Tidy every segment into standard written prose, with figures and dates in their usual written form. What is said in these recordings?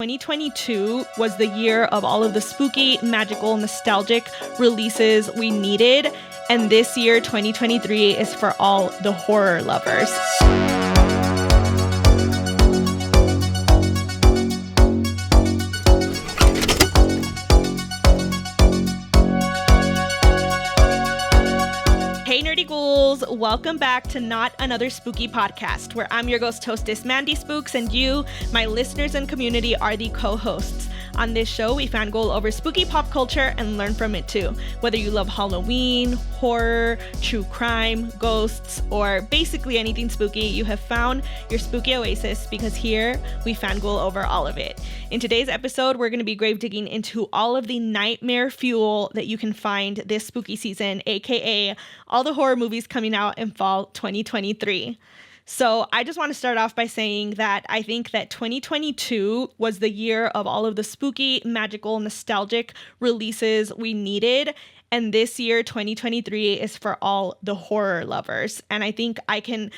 2022 was the year of all of the spooky, magical, nostalgic releases we needed. And this year, 2023, is for all the horror lovers. Hey nerdy ghouls, welcome back to Not Another Spooky Podcast, where I'm your ghost hostess Mandy Spooks, and you, my listeners and community, are the co-hosts. On this show, we fangirl over spooky pop culture and learn from it too. Whether you love Halloween, horror, true crime, ghosts, or basically anything spooky, you have found your spooky oasis, because here we fangirl over all of it. In today's episode, we're going to be grave digging into all of the nightmare fuel that you can find this spooky season, aka all the horror movies coming out in fall 2023. So I just want to start off by saying that I think that 2022 was the year of all of the spooky, magical, nostalgic releases we needed. And this year, 2023, is for all the horror lovers. And I think I can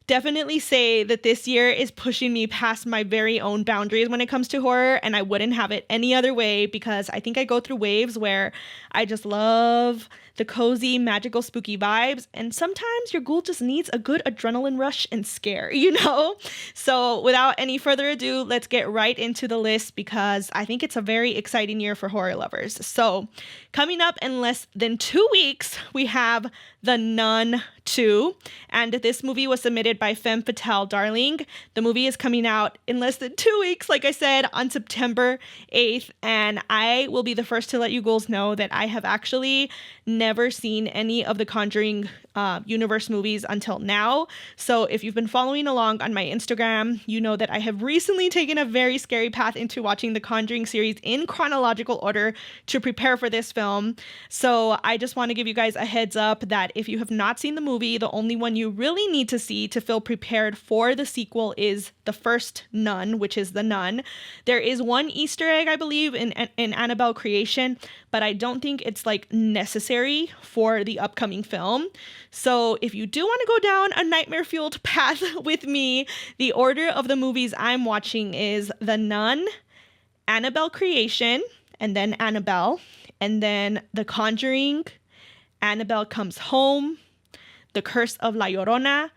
definitely say that this year is pushing me past my very own boundaries when it comes to horror, and I wouldn't have it any other way, because I think I go through waves where I just love the cozy, magical, spooky vibes, and sometimes your ghoul just needs a good adrenaline rush and scare, you know? So without any further ado, let's get right into the list, because I think it's a very exciting year for horror lovers. So coming up in less than 2 weeks, we have The Nun 2, and this movie was submitted by Femme Fatale Darling. The movie is coming out in less than 2 weeks, like I said, on September 8th, and I will be the first to let you ghouls know that I have actually never seen any of the Conjuring universe movies until now. So if you've been following along on my Instagram, you know that I have recently taken a very scary path into watching the Conjuring series in chronological order to prepare for this film. So I just want to give you guys a heads up that if you have not seen the movie, the only one you really need to see to feel prepared for the sequel is the first Nun, which is The Nun. There is one Easter egg, I believe, in Annabelle Creation, but I don't think it's like necessary for the upcoming film. So if you do want to go down a nightmare-fueled path with me, the order of the movies I'm watching is The Nun, Annabelle Creation, and then Annabelle, and then The Conjuring, Annabelle Comes Home, The Curse of La Llorona,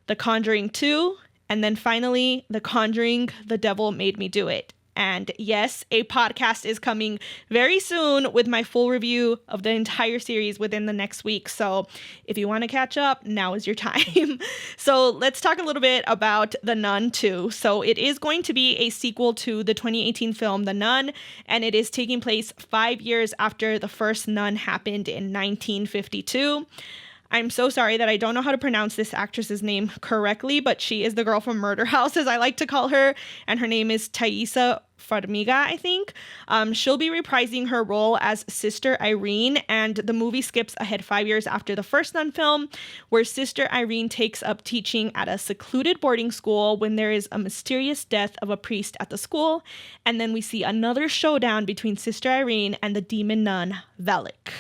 The Conjuring 2, and then finally, The Conjuring, The Devil Made Me Do It. And yes, a podcast is coming very soon with my full review of the entire series within the next week. So if you want to catch up, now is your time. So let's talk a little bit about The Nun 2. So it is going to be a sequel to the 2018 film The Nun, and it is taking place 5 years after the first Nun happened in 1952. I'm so sorry that I don't know how to pronounce this actress's name correctly, but she is the girl from Murder House, as I like to call her, and her name is Thaisa Farmiga, I think. She'll be reprising her role as Sister Irene, and the movie skips ahead 5 years after the first Nun film, where Sister Irene takes up teaching at a secluded boarding school when there is a mysterious death of a priest at the school, and then we see another showdown between Sister Irene and the demon nun, Valak.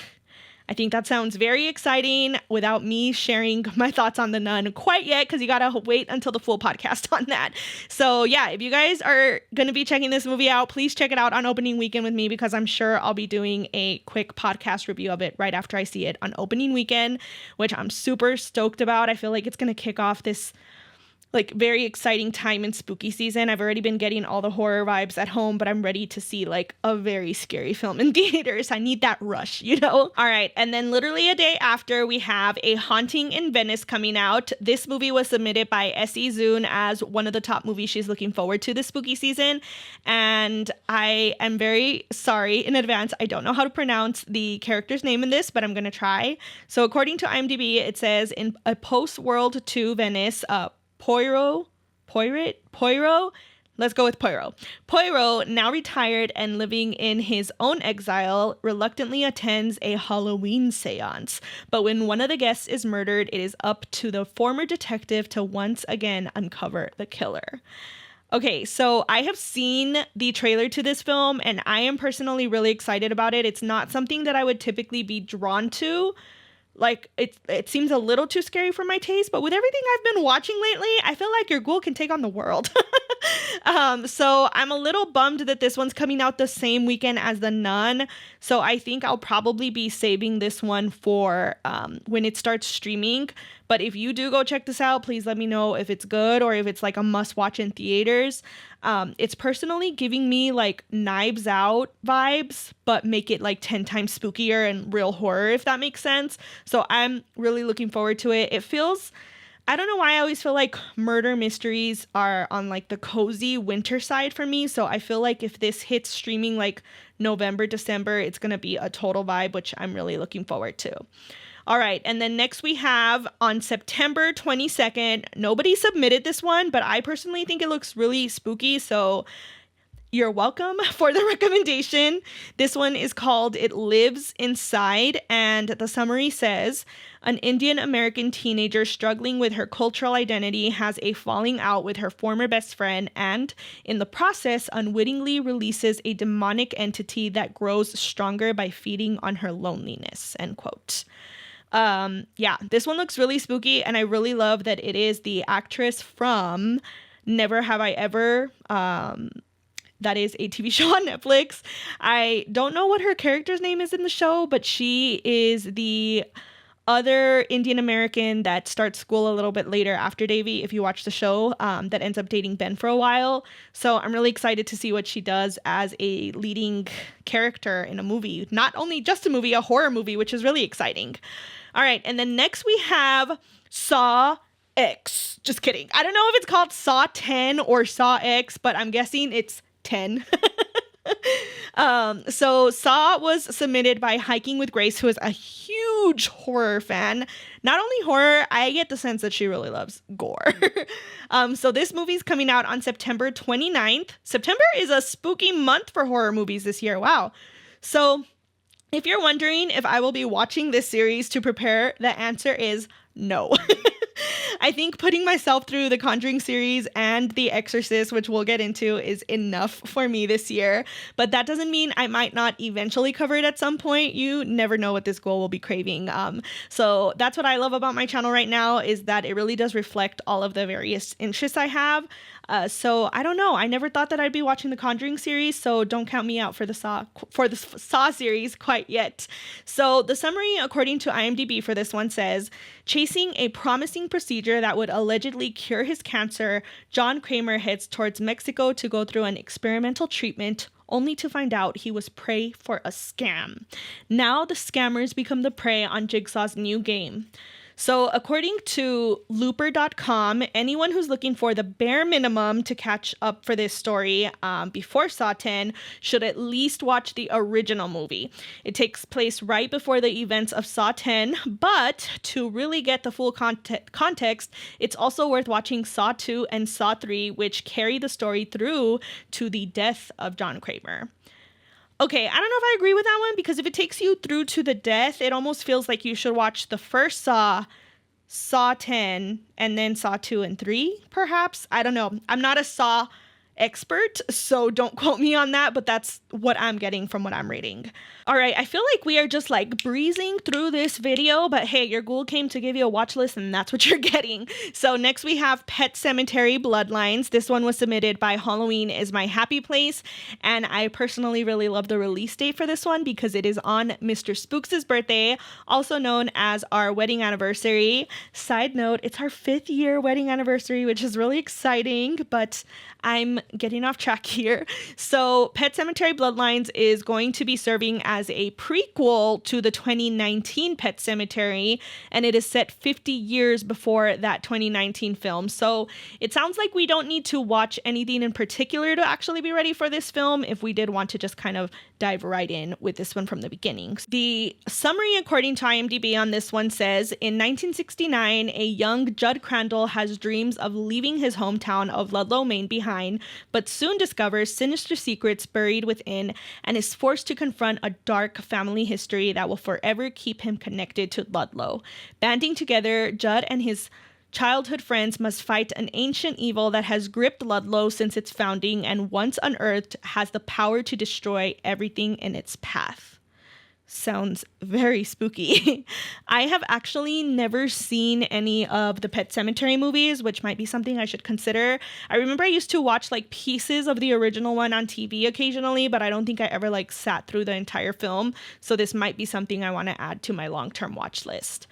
I think that sounds very exciting without me sharing my thoughts on The Nun quite yet, because you gotta wait until the full podcast on that. So yeah, if you guys are gonna be checking this movie out, please check it out on opening weekend with me, because I'm sure I'll be doing a quick podcast review of it right after I see it on opening weekend, which I'm super stoked about. I feel like it's gonna kick off this like very exciting time in spooky season. I've already been getting all the horror vibes at home, but I'm ready to see like a very scary film in theaters. I need that rush, you know? All right, and then literally a day after, we have A Haunting in Venice coming out. This movie was submitted by S.E. Zun as one of the top movies she's looking forward to this spooky season, and I am very sorry in advance. I don't know how to pronounce the character's name in this, but I'm gonna try. So according to IMDb, it says, in a post-World II Venice, Poirot, let's go with Poirot. Poirot, now retired and living in his own exile, reluctantly attends a Halloween seance. But when one of the guests is murdered, it is up to the former detective to once again uncover the killer. Okay, so I have seen the trailer to this film, and I am personally really excited about it. It's not something that I would typically be drawn to. Like, it seems a little too scary for my taste, but with everything I've been watching lately, I feel like your ghoul can take on the world. So I'm a little bummed that this one's coming out the same weekend as The Nun. So I think I'll probably be saving this one for when it starts streaming. But if you do go check this out, please let me know if it's good or if it's like a must watch in theaters. It's personally giving me like Knives Out vibes, but make it like 10 times spookier and real horror, if that makes sense. So I'm really looking forward to it. It feels, I don't know why I always feel like murder mysteries are on like the cozy winter side for me. So I feel like if this hits streaming like November, December, it's going to be a total vibe, which I'm really looking forward to. All right. And then next we have on September 22nd, nobody submitted this one, but I personally think it looks really spooky. So you're welcome for the recommendation. This one is called It Lives Inside, and the summary says, an Indian American teenager struggling with her cultural identity has a falling out with her former best friend and, in the process, unwittingly releases a demonic entity that grows stronger by feeding on her loneliness, end quote. Yeah, this one looks really spooky, and I really love that it is the actress from Never Have I Ever, that is a TV show on Netflix. I don't know what her character's name is in the show, but she is the other Indian American that starts school a little bit later after Davy, if you watch the show, that ends up dating Ben for a while. So I'm really excited to see what she does as a leading character in a movie. Not only just a movie, a horror movie, which is really exciting. All right, and then next we have Saw X. Just kidding. I don't know if it's called Saw 10 or Saw X, but I'm guessing it's 10. So Saw was submitted by Hiking with Grace, who is a huge horror fan. Not only horror, I get the sense that she really loves gore. So this movie's coming out on September 29th. September is a spooky month for horror movies this year. Wow. So if you're wondering if I will be watching this series to prepare, the answer is no. I think putting myself through the Conjuring series and The Exorcist, which we'll get into, is enough for me this year. But that doesn't mean I might not eventually cover it at some point. You never know what this goal will be craving. So that's what I love about my channel right now, is that it really does reflect all of the various interests I have. So I don't know. I never thought that I'd be watching the Conjuring series, so don't count me out for the Saw series quite yet. So the summary, according to IMDb for this one, says, chasing a promising procedure that would allegedly cure his cancer, John Kramer heads towards Mexico to go through an experimental treatment, only to find out he was prey for a scam. Now the scammers become the prey on Jigsaw's new game. So according to Looper.com, anyone who's looking for the bare minimum to catch up for this story before Saw 10 should at least watch the original movie. It takes place right before the events of Saw 10, but to really get the full context, it's also worth watching Saw 2 and Saw 3, which carry the story through to the death of John Kramer. Okay, I don't know if I agree with that one, because if it takes you through to the death, it almost feels like you should watch the first Saw, Saw 10, and then Saw 2 and 3, perhaps. I don't know. I'm not a Saw expert, so don't quote me on that, but that's what I'm getting from what I'm reading. All right, I feel like we are just like breezing through this video, but hey, your ghoul came to give you a watch list, and that's what you're getting. So next we have Pet Cemetery Bloodlines. This one was submitted by Halloween Is My Happy Place, and I personally really love the release date for this one because it is on Mr. Spooks' birthday, also known as our wedding anniversary. Side note, it's our 5th year wedding anniversary, which is really exciting, but I'm getting off track here. So Pet Cemetery Bloodlines is going to be serving as a prequel to the 2019 Pet Cemetery, and it is set 50 years before that 2019 film. So it sounds like we don't need to watch anything in particular to actually be ready for this film if we did want to just kind of dive right in with this one from the beginning. The summary, according to IMDb on this one, says, in 1969, a young Judd Crandall has dreams of leaving his hometown of Ludlow, Maine behind, but soon discovers sinister secrets buried within and is forced to confront a dark family history that will forever keep him connected to Ludlow. Banding together, Judd and his childhood friends must fight an ancient evil that has gripped Ludlow since its founding and, once unearthed, has the power to destroy everything in its path. Sounds very spooky. I have actually never seen any of the Pet Cemetery movies, which might be something I should consider. I remember I used to watch like pieces of the original one on TV occasionally, but I don't think I ever like sat through the entire film. So this might be something I want to add to my long-term watch list.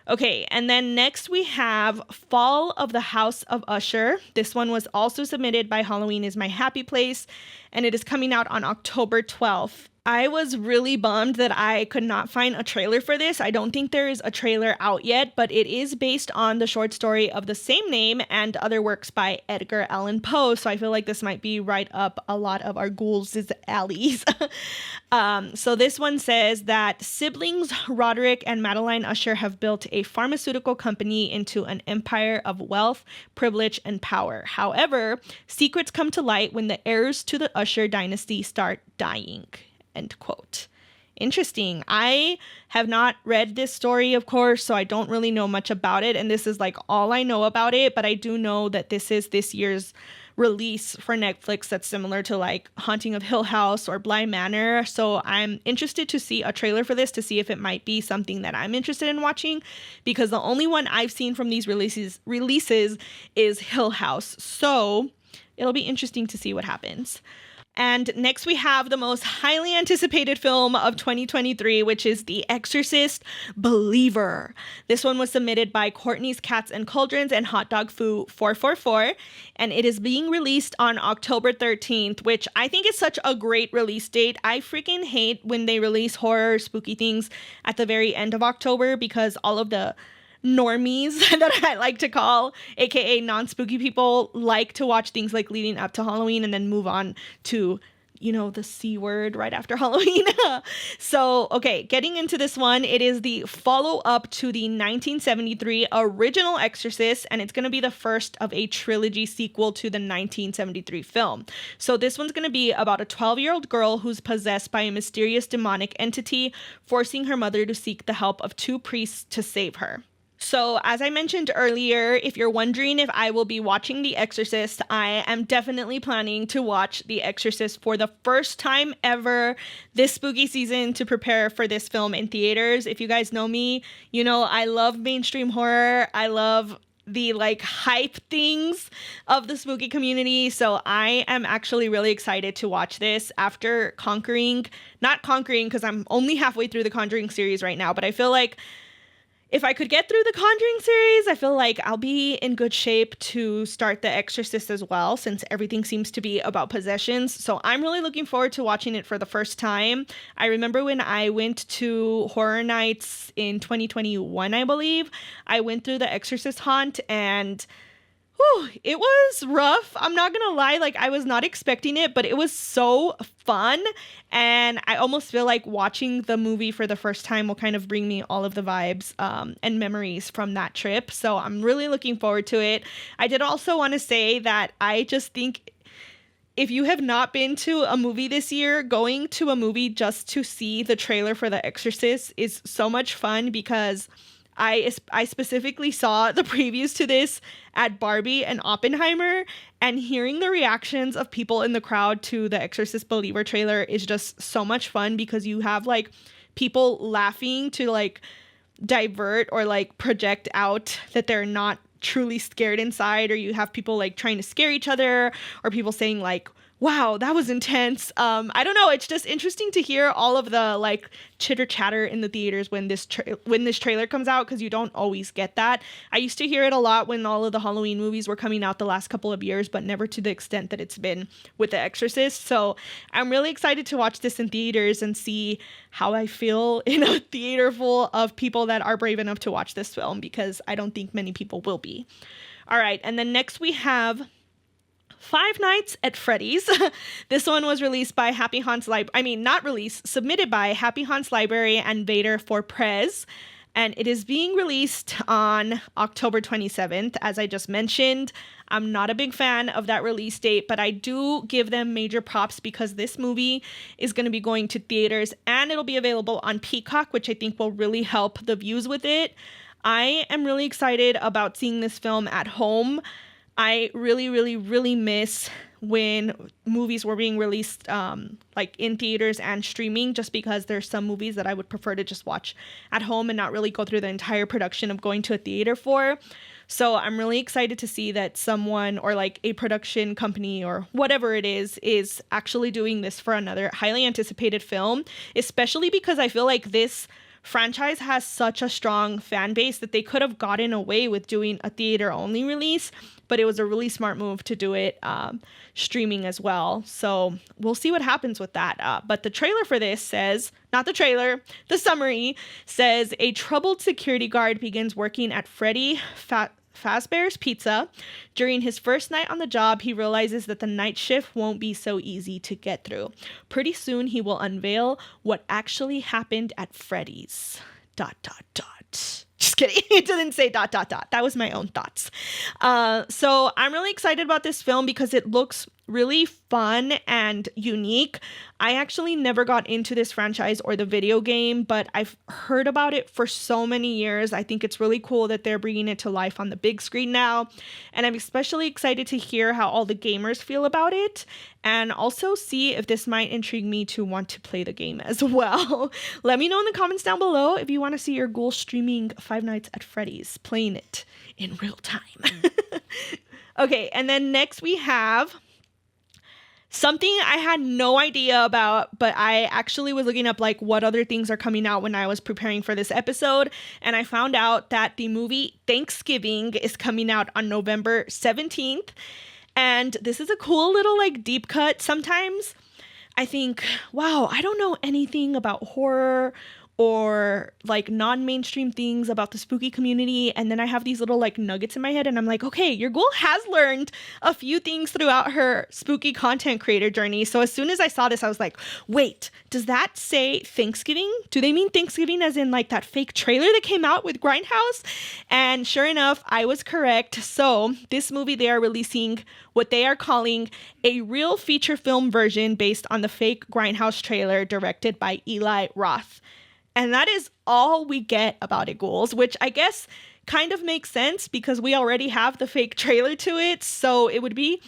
Okay, and then next we have Fall of the House of Usher. This one was also submitted by Halloween is My Happy Place, and it is coming out on October 12th. I was really bummed that I could not find a trailer for this. I don't think there is a trailer out yet, but it is based on the short story of the same name and other works by Edgar Allan Poe. So I feel like this might be right up a lot of our ghouls' alleys. So this one says that siblings Roderick and Madeline Usher have built a pharmaceutical company into an empire of wealth, privilege, and power. However, secrets come to light when the heirs to the Usher dynasty start dying. End quote. Interesting. I have not read this story, of course, so I don't really know much about it. And this is like all I know about it. But I do know that this is this year's release for Netflix that's similar to like Haunting of Hill House or Bly Manor. So I'm interested to see a trailer for this to see if it might be something that I'm interested in watching, because the only one I've seen from these releases is Hill House. So it'll be interesting to see what happens. And next we have the most highly anticipated film of 2023, which is The Exorcist Believer. This one was submitted by Courtney's Cats and Cauldrons and Hot Dog Foo 444, and it is being released on October 13th, which I think is such a great release date. I freaking hate when they release horror, spooky things at the very end of October, because all of the normies that I like to call, aka non-spooky people, like to watch things like leading up to Halloween and then move on to, you know, the C word right after Halloween. So, okay, getting into this one, it is the follow-up to the 1973 original Exorcist, and it's going to be the first of a trilogy sequel to the 1973 film. So this one's going to be about a 12-year-old girl who's possessed by a mysterious demonic entity, forcing her mother to seek the help of two priests to save her. So, as I mentioned earlier, if you're wondering if I will be watching The Exorcist, I am definitely planning to watch The Exorcist for the first time ever this spooky season to prepare for this film in theaters. If you guys know me, you know I love mainstream horror. I love the like hype things of the spooky community. So I am actually really excited to watch this after not conquering because I'm only halfway through the Conjuring series right now, but I feel like if I could get through the Conjuring series, I feel like I'll be in good shape to start The Exorcist as well, since everything seems to be about possessions. So I'm really looking forward to watching it for the first time. I remember when I went to Horror Nights in 2021, I believe, I went through The Exorcist haunt, and it was rough. I'm not gonna lie, like I was not expecting it, but it was so fun. And I almost feel like watching the movie for the first time will kind of bring me all of the vibes and memories from that trip. So I'm really looking forward to it. I did also want to say that I just think if you have not been to a movie this year, going to a movie just to see the trailer for The Exorcist is so much fun, because I specifically saw the previews to this at Barbie and Oppenheimer, and hearing the reactions of people in the crowd to the Exorcist Believer trailer is just so much fun, because you have like people laughing to like divert or like project out that they're not truly scared inside, or you have people like trying to scare each other, or people saying like, wow, that was intense. I don't know. It's just interesting to hear all of the like chitter chatter in the theaters when this trailer comes out, because you don't always get that. I used to hear it a lot when all of the Halloween movies were coming out the last couple of years, but never to the extent that it's been with The Exorcist. So I'm really excited to watch this in theaters and see how I feel in a theater full of people that are brave enough to watch this film, because I don't think many people will be. All right, and then next we have Five Nights at Freddys. This one was released by Happy Haunts submitted by Happy Haunts Library and Vader for Prez. And it is being released on October 27th, as I just mentioned. I'm not a big fan of that release date, but I do give them major props, because this movie is going to be going to theaters and it'll be available on Peacock, which I think will really help the views with it. I am really excited about seeing this film at home. I really, really, really miss when movies were being released like in theaters and streaming, just because there's some movies that I would prefer to just watch at home and not really go through the entire production of going to a theater for. So I'm really excited to see that someone, or like a production company or whatever it is actually doing this for another highly anticipated film, especially because I feel like this franchise has such a strong fan base that they could have gotten away with doing a theater only release, but it was a really smart move to do it streaming as well. So we'll see what happens with that. But the trailer for this says, not the trailer, the summary says, a troubled security guard begins working at Fazbear's Pizza. During his first night on the job, he realizes that the night shift won't be so easy to get through. Pretty soon, he will unveil what actually happened at Freddys. ... Just kidding. It didn't say ... That was my own thoughts. So I'm really excited about this film because it looks really fun and unique. I actually never got into this franchise or the video game, but I've heard about it for so many years. I think it's really cool that they're bringing it to life on the big screen now. And I'm especially excited to hear how all the gamers feel about it, and also see if this might intrigue me to want to play the game as well. Let me know in the comments down below if you want to see your ghoul streaming Five Nights at Freddy's, playing it in real time. Okay, and then next we have something I had no idea about, but I actually was looking up like what other things are coming out when I was preparing for this episode, and I found out that the movie Thanksgiving is coming out on November 17th. And this is a cool little like deep cut. Sometimes I think, wow, I don't know anything about horror or like non-mainstream things about the spooky community, and then I have these little like nuggets in my head, and I'm like, okay, your ghoul has learned a few things throughout her spooky content creator journey. So as soon as I saw this, I was like, wait, does that say Thanksgiving? Do they mean Thanksgiving as in like that fake trailer that came out with Grindhouse? And sure enough, I was correct. So this movie, they are releasing what they are calling a real feature film version based on the fake Grindhouse trailer directed by Eli Roth. And that is all we get about it, ghouls, which I guess kind of makes sense because we already have the fake trailer to it. So it would be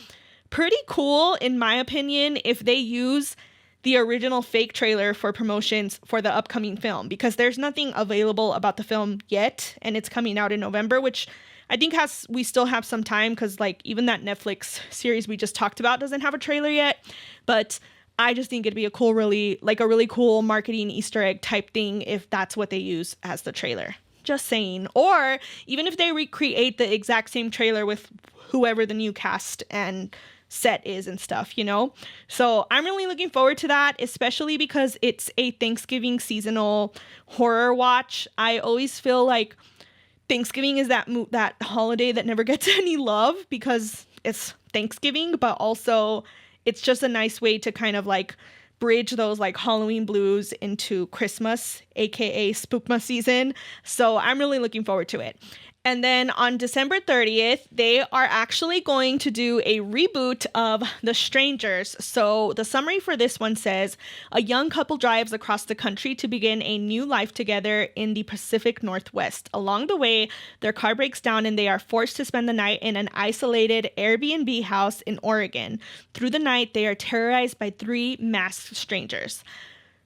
pretty cool, in my opinion, if they use the original fake trailer for promotions for the upcoming film, because there's nothing available about the film yet, and it's coming out in November, which I think we still have some time, because like even that Netflix series we just talked about doesn't have a trailer yet. But I just think it'd be a really cool marketing Easter egg type thing if that's what they use as the trailer. Just saying. Or even if they recreate the exact same trailer with whoever the new cast and set is and stuff, you know? So I'm really looking forward to that, especially because it's a Thanksgiving seasonal horror watch. I always feel like Thanksgiving is that holiday that never gets any love because it's Thanksgiving, but also it's just a nice way to kind of like bridge those like Halloween blues into Christmas, aka Spookmas season. So I'm really looking forward to it. And then on December 30th, they are actually going to do a reboot of The Strangers. So the summary for this one says, a young couple drives across the country to begin a new life together in the Pacific Northwest. Along the way, their car breaks down and they are forced to spend the night in an isolated Airbnb house in Oregon. Through the night, they are terrorized by 3 masked strangers.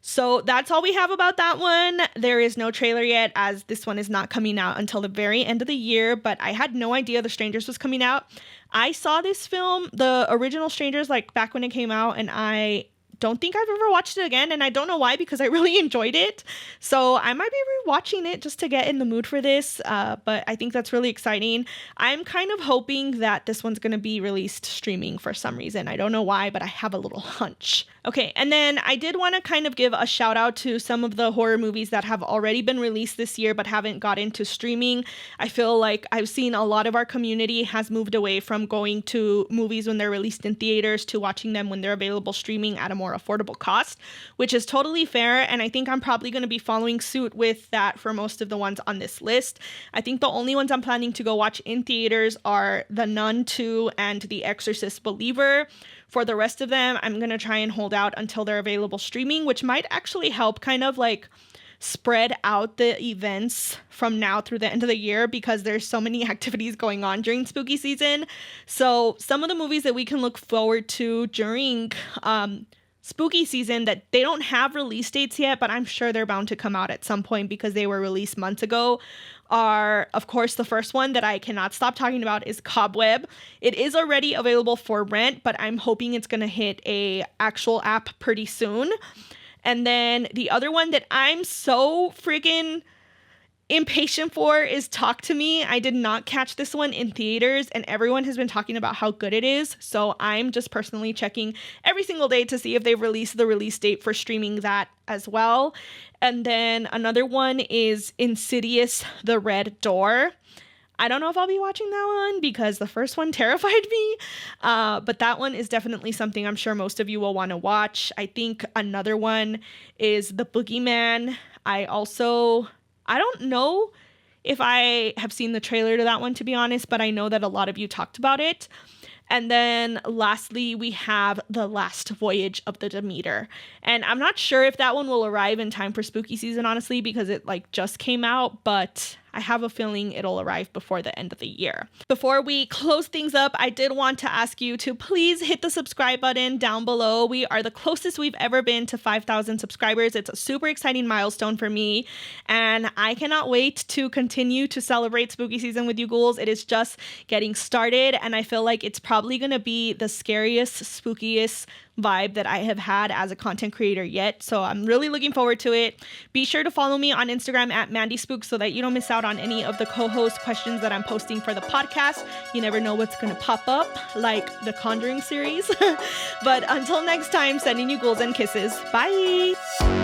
So that's all we have about that one. There is no trailer yet, as this one is not coming out until the very end of the year, but I had no idea The Strangers was coming out. I saw this film, the original Strangers, like back when it came out, and I don't think I've ever watched it again, and I don't know why, because I really enjoyed it. So I might be rewatching it just to get in the mood for this, but I think that's really exciting. I'm kind of hoping that this one's going to be released streaming for some reason. I don't know why, but I have a little hunch. Okay, and then I did want to kind of give a shout out to some of the horror movies that have already been released this year but haven't got into streaming. I feel like I've seen a lot of our community has moved away from going to movies when they're released in theaters to watching them when they're available streaming at a more affordable cost, which is totally fair, and I think I'm probably going to be following suit with that for most of the ones on this list. I think the only ones I'm planning to go watch in theaters are The Nun 2 and The Exorcist Believer. For the rest of them, I'm going to try and hold out until they're available streaming, which might actually help kind of like spread out the events from now through the end of the year because there's so many activities going on during spooky season. So some of the movies that we can look forward to during spooky season that they don't have release dates yet, but I'm sure they're bound to come out at some point because they were released months ago, are, of course, the first one that I cannot stop talking about is Cobweb. It is already available for rent, but I'm hoping it's going to hit a actual app pretty soon. And then the other one that I'm so freaking impatient for is Talk to Me. I did not catch this one in theaters, and everyone has been talking about how good it is. So I'm just personally checking every single day to see if they've released the release date for streaming that as well. And then another one is Insidious: The Red Door. I don't know if I'll be watching that one because the first one terrified me, but that one is definitely something I'm sure most of you will want to watch. I think another one is The Boogeyman. I don't know if I have seen the trailer to that one, to be honest, but I know that a lot of you talked about it. And then lastly, we have The Last Voyage of the Demeter. And I'm not sure if that one will arrive in time for spooky season, honestly, because it just came out, but I have a feeling it'll arrive before the end of the year. Before we close things up, I did want to ask you to please hit the subscribe button down below. We are the closest we've ever been to 5,000 subscribers. It's a super exciting milestone for me, and I cannot wait to continue to celebrate spooky season with you ghouls. It is just getting started, and I feel like it's probably gonna be the scariest, spookiest vibe that I have had as a content creator yet. So I'm really looking forward to it. Be sure to follow me on Instagram at Mandy Spooks so that you don't miss out on any of the co-host questions that I'm posting for the podcast. You never know what's going to pop up, like the Conjuring series. But until next time, sending you ghouls and kisses. Bye!